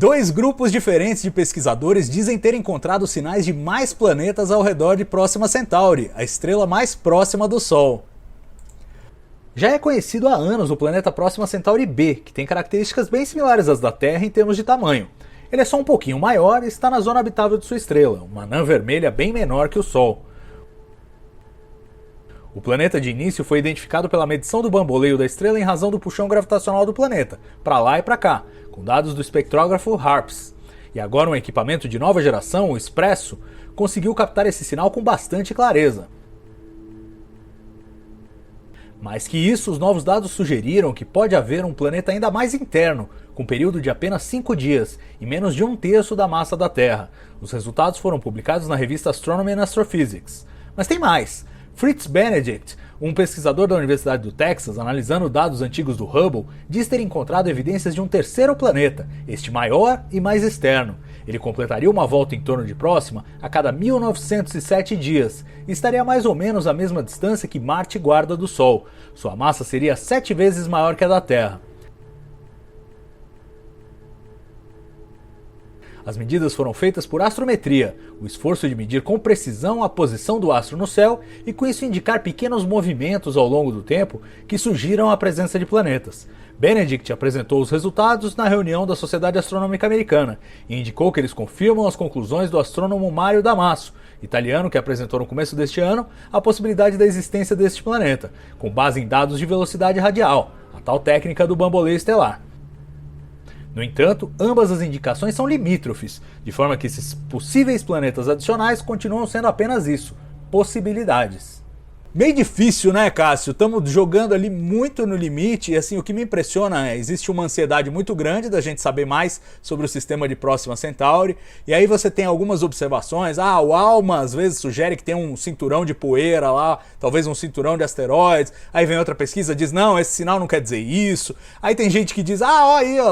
Dois grupos diferentes de pesquisadores dizem ter encontrado sinais de mais planetas ao redor de Próxima Centauri, a estrela mais próxima do Sol. Já é conhecido há anos o planeta Próxima Centauri b, que tem características bem similares às da Terra em termos de tamanho. Ele é só um pouquinho maior e está na zona habitável de sua estrela, uma anã vermelha bem menor que o Sol. O planeta de início foi identificado pela medição do bamboleio da estrela em razão do puxão gravitacional do planeta, para lá e para cá, com dados do espectrógrafo HARPS. E agora um equipamento de nova geração, o Expresso, conseguiu captar esse sinal com bastante clareza. Mais que isso, os novos dados sugeriram que pode haver um planeta ainda mais interno, com um período de apenas 5 dias e menos de 1/3 da massa da Terra. Os resultados foram publicados na revista Astronomy and Astrophysics. Mas tem mais! Fritz Benedict, um pesquisador da Universidade do Texas, analisando dados antigos do Hubble, diz ter encontrado evidências de um terceiro planeta, este maior e mais externo. Ele completaria uma volta em torno de Próxima a cada 1907 dias e estaria a mais ou menos à mesma distância que Marte guarda do Sol. Sua massa seria 7 vezes maior que a da Terra. As medidas foram feitas por astrometria, o esforço de medir com precisão a posição do astro no céu e com isso indicar pequenos movimentos ao longo do tempo que sugiram a presença de planetas. Benedict apresentou os resultados na reunião da Sociedade Astronômica Americana e indicou que eles confirmam as conclusões do astrônomo Mario Damaso, italiano que apresentou no começo deste ano a possibilidade da existência deste planeta, com base em dados de velocidade radial, a tal técnica do bamboleio estelar. No entanto, ambas as indicações são limítrofes, de forma que esses possíveis planetas adicionais continuam sendo apenas isso, possibilidades. Meio difícil, né, Cássio? Estamos jogando ali muito no limite e assim, o que me impressiona é existe uma ansiedade muito grande da gente saber mais sobre o sistema de Próxima Centauri e aí você tem algumas observações, o ALMA às vezes sugere que tem um cinturão de poeira lá, talvez um cinturão de asteroides, aí vem outra pesquisa e diz, não, esse sinal não quer dizer isso, aí tem gente que diz,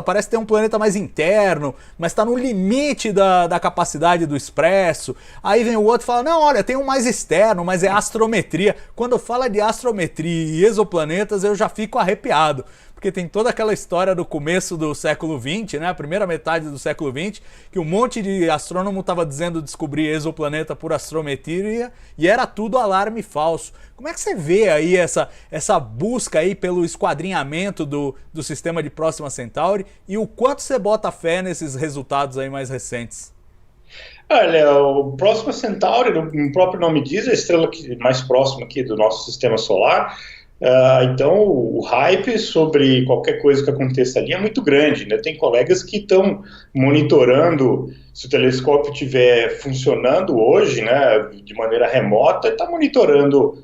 parece ter um planeta mais interno, mas está no limite da capacidade do Expresso, aí vem o outro e fala, não, olha, tem um mais externo, mas é astrometria. Quando fala de astrometria e exoplanetas, eu já fico arrepiado, porque tem toda aquela história do começo do século XX, né, a primeira metade do século XX, que um monte de astrônomo estava dizendo descobrir exoplaneta por astrometria e era tudo alarme falso. Como é que você vê aí essa busca aí pelo esquadrinhamento do sistema de Próxima Centauri e o quanto você bota fé nesses resultados aí mais recentes? Olha, o Próxima Centauri, o próprio nome diz, é a estrela mais próxima aqui do nosso sistema solar. Então, o hype sobre qualquer coisa que aconteça ali é muito grande, né? Tem colegas que estão monitorando, se o telescópio estiver funcionando hoje, né, de maneira remota, está monitorando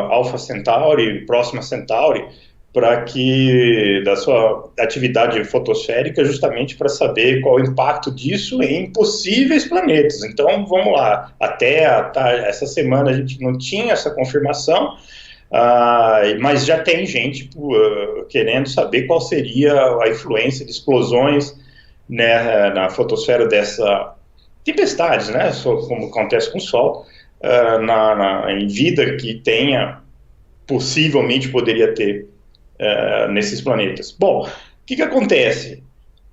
Alpha Centauri, Próxima Centauri, para que da sua atividade fotosférica, justamente para saber qual o impacto disso em possíveis planetas. Então, vamos lá, até essa semana a gente não tinha essa confirmação, mas já tem gente querendo saber qual seria a influência de explosões, né, na fotosfera dessa tempestades, né, como acontece com o Sol, em vida que possivelmente poderia ter nesses planetas. Bom, o que acontece?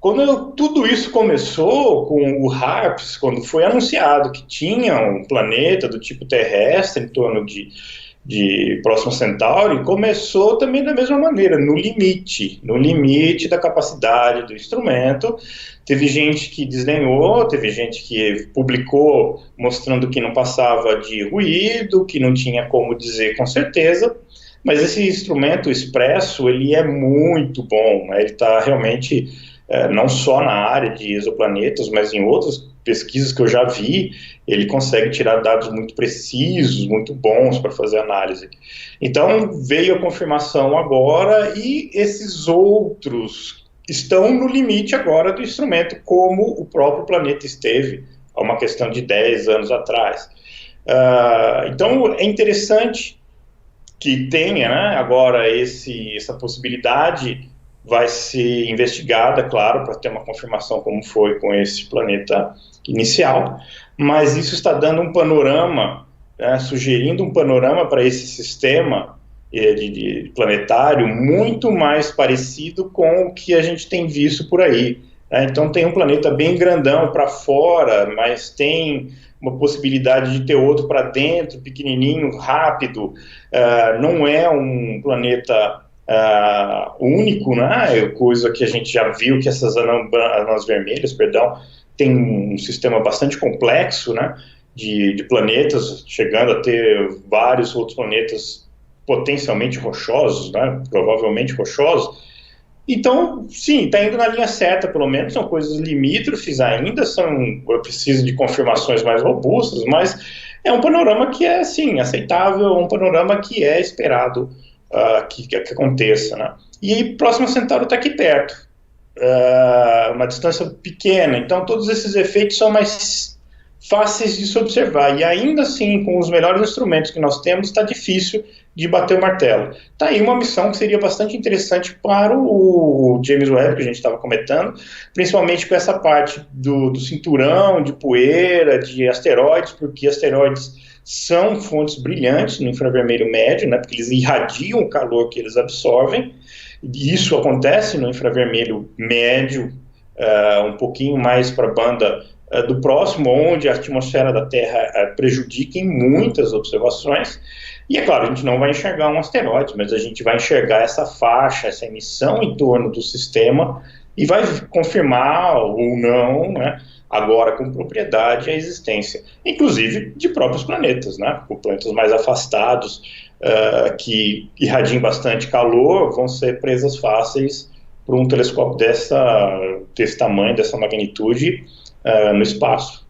Quando tudo isso começou com o HARPS, quando foi anunciado que tinha um planeta do tipo terrestre em torno de Próxima Centauri, começou também da mesma maneira, no limite da capacidade do instrumento. Teve gente que desdenhou, teve gente que publicou mostrando que não passava de ruído, que não tinha como dizer com certeza. Mas esse instrumento Expresso, ele é muito bom, né? Ele está realmente, não só na área de exoplanetas, mas em outras pesquisas que eu já vi, ele consegue tirar dados muito precisos, muito bons para fazer análise. Então, veio a confirmação agora e esses outros estão no limite agora do instrumento, como o próprio planeta esteve há uma questão de 10 anos atrás. Então, é interessante que tenha, né, agora essa possibilidade vai ser investigada, claro, para ter uma confirmação como foi com esse planeta inicial, mas isso está dando um panorama, né, sugerindo um panorama para esse sistema de planetário muito mais parecido com o que a gente tem visto por aí. Então tem um planeta bem grandão para fora, mas tem uma possibilidade de ter outro para dentro, pequenininho, rápido. Não é um planeta único, né? Coisa que a gente já viu que essas anãs vermelhas, perdão, tem um sistema bastante complexo, né? De planetas, chegando a ter vários outros planetas potencialmente rochosos, né? Provavelmente rochosos. Então, sim, está indo na linha certa, pelo menos, são coisas limítrofes ainda, precisa de confirmações mais robustas, mas é um panorama que é, sim, aceitável, um panorama que é esperado que aconteça, né? E aí, Próxima Centauro está aqui perto, uma distância pequena, então todos esses efeitos são mais fáceis de se observar, e ainda assim, com os melhores instrumentos que nós temos, está difícil de bater o martelo. Está aí uma missão que seria bastante interessante para o James Webb, que a gente estava comentando, principalmente com essa parte do cinturão de poeira, de asteroides, porque asteroides são fontes brilhantes no infravermelho médio, né, porque eles irradiam o calor que eles absorvem, e isso acontece no infravermelho médio, um pouquinho mais para a banda do próximo, onde a atmosfera da Terra prejudica em muitas observações. E é claro, a gente não vai enxergar um asteroide, mas a gente vai enxergar essa faixa, essa emissão em torno do sistema e vai confirmar ou não, né, agora com propriedade, a existência, inclusive de próprios planetas, né, com planetas mais afastados, que irradiem bastante calor, vão ser presas fáceis para um telescópio desse tamanho, dessa magnitude, no espaço.